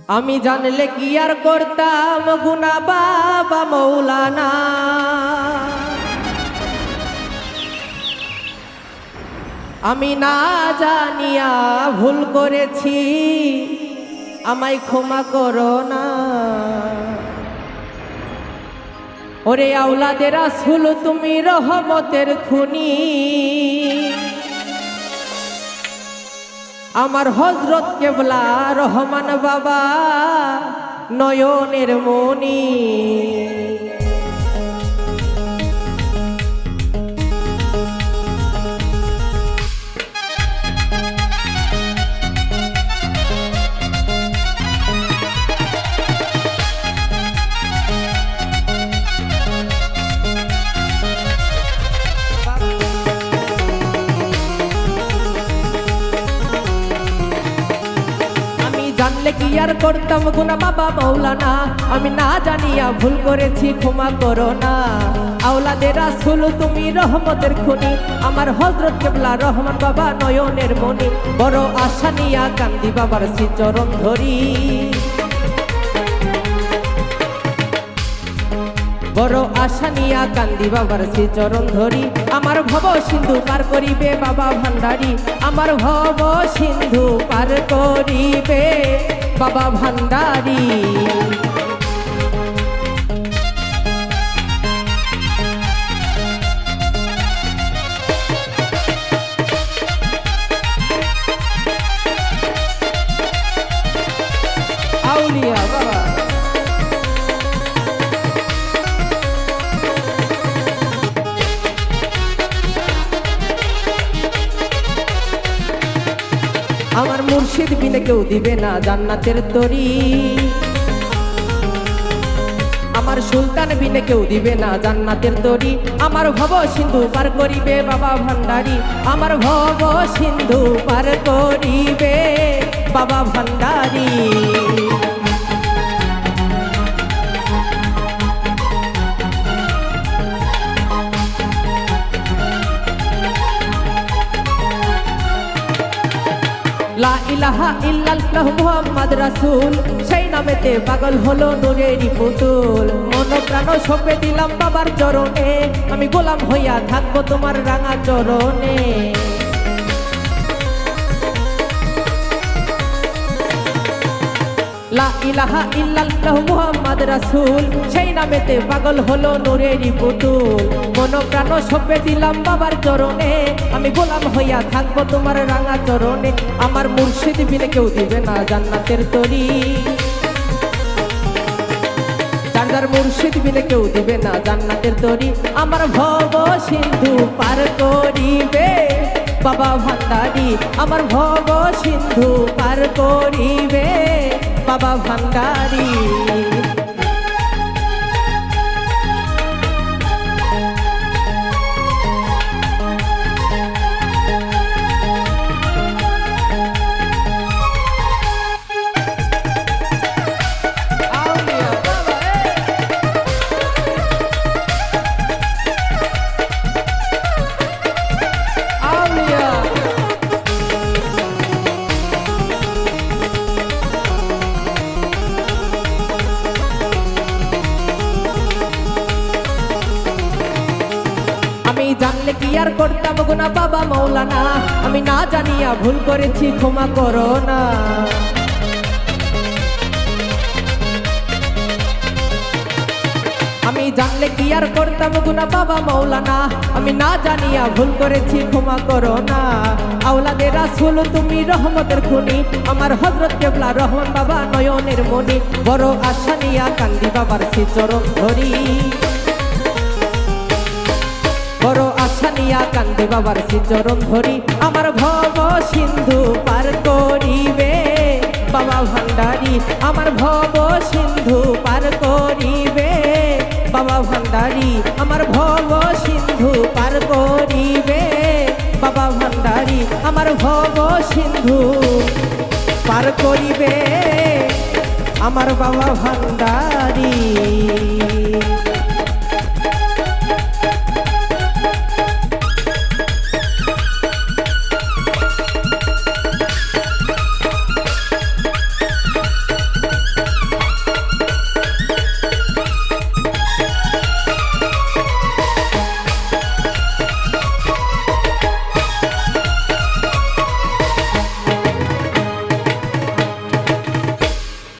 আমি জানলে কি আর করতাম গুনা বাবা মৌলানা। আমি না জানিয়া ভুল করেছি, আমায় ক্ষমা করো না। ওরে আওলাদে রাসূল তুমি রহমতের খুনি, আমার হযরত কেবলা রহমান বাবা নয়নের মনি। জানলে কি আর করতাম গুনা বাবা মৌলানা। আমি না জানিয়া ভুল করেছি, ক্ষমা করো না। আওলাদে রাসূল তুমি রহমতের খুনি, আমার হযরত কেবলা রহমান বাবা নয়নের মনি। বড় আশা নিয়া কান্দি বাবার শ্রীচরণ ধরি, বড় আশা নিয়া কান্দি বাবার শ্রীচরণ ধরি। আমার ভব সিন্ধু পার করিবে বাবা ভান্ডারী, আমার ভব সিন্ধু পার করিবে বাবা ভান্ডারী। আউলিয়া বাবা আমার মুর্শিদ বিনে কেউ দিবে না জান্নাতের তরি, আমার সুলতান বিনে কেউ দিবে না জান্নাতের তরি। আমার ভব সিন্ধু পার করিবে বাবা ভান্ডারী, আমার ভব সিন্ধু পার করিবে বাবা ভান্ডারী। লা ইলাহা ইল্লাল্লাহু মুহাম্মাদ রাসূল, সেই নামেতে পাগল হলো নূরেরই পুতুল। মন প্রাণ সঁপে দিলাম বাবার চরণে, আমি গোলাম হইয়া থাকবো তোমার রাঙা চরণে। লা ইলাহা ইল্লাল্লাহু মুহাম্মাদ রাসূল, সেই নামেতে পাগল হলো নূরেরই পুতুল। মন প্রাণ সঁপে দিলাম বাবার চরণে, আমি গোলাম হইয়া থাকবো তোমার রাঙা চরণে। আমার মুর্শিদ বিনে কেউ দিবে না জান্নাতের তরি, যার মুর্শিদ বিনে কেউ দিবে না জান্নাতের তরি। আমার ভব সিন্ধু পার করিবে বাবা ভান্ডারী, আমার ভব সিন্ধু পার করিবে বাবা ভান্ডারী। জানলে কি আর করতাম গুনা বাবা মৌলানা, আমি না জানিয়া ভুল করেছি, ক্ষমা করো না। আমি জানলে কি আর করতাম গুনা বাবা মৌলানা, আমি না জানিয়া ভুল করেছি, ক্ষমা করো না। আওলাদে রাসূল তুমি রহমতের খুনি, আমার হযরত কেবলা রহমান বাবা নয়নের মনি। বড় আশা নিয়া কান্দি বাবার শ্রীচরণ ধরি, বড় আশা নিয়া কান্দে বাবার শ্রীচরণ ধরি। আমার ভব সিন্ধু পার করিবে বাবা ভান্ডারী, আমার ভব সিন্ধু পার করিবে বাবা ভান্ডারী, আমার ভব সিন্ধু পার করিবে বাবা ভান্ডারী, আমার ভব সিন্ধু পার করিবে আমার বাবা ভান্ডারী।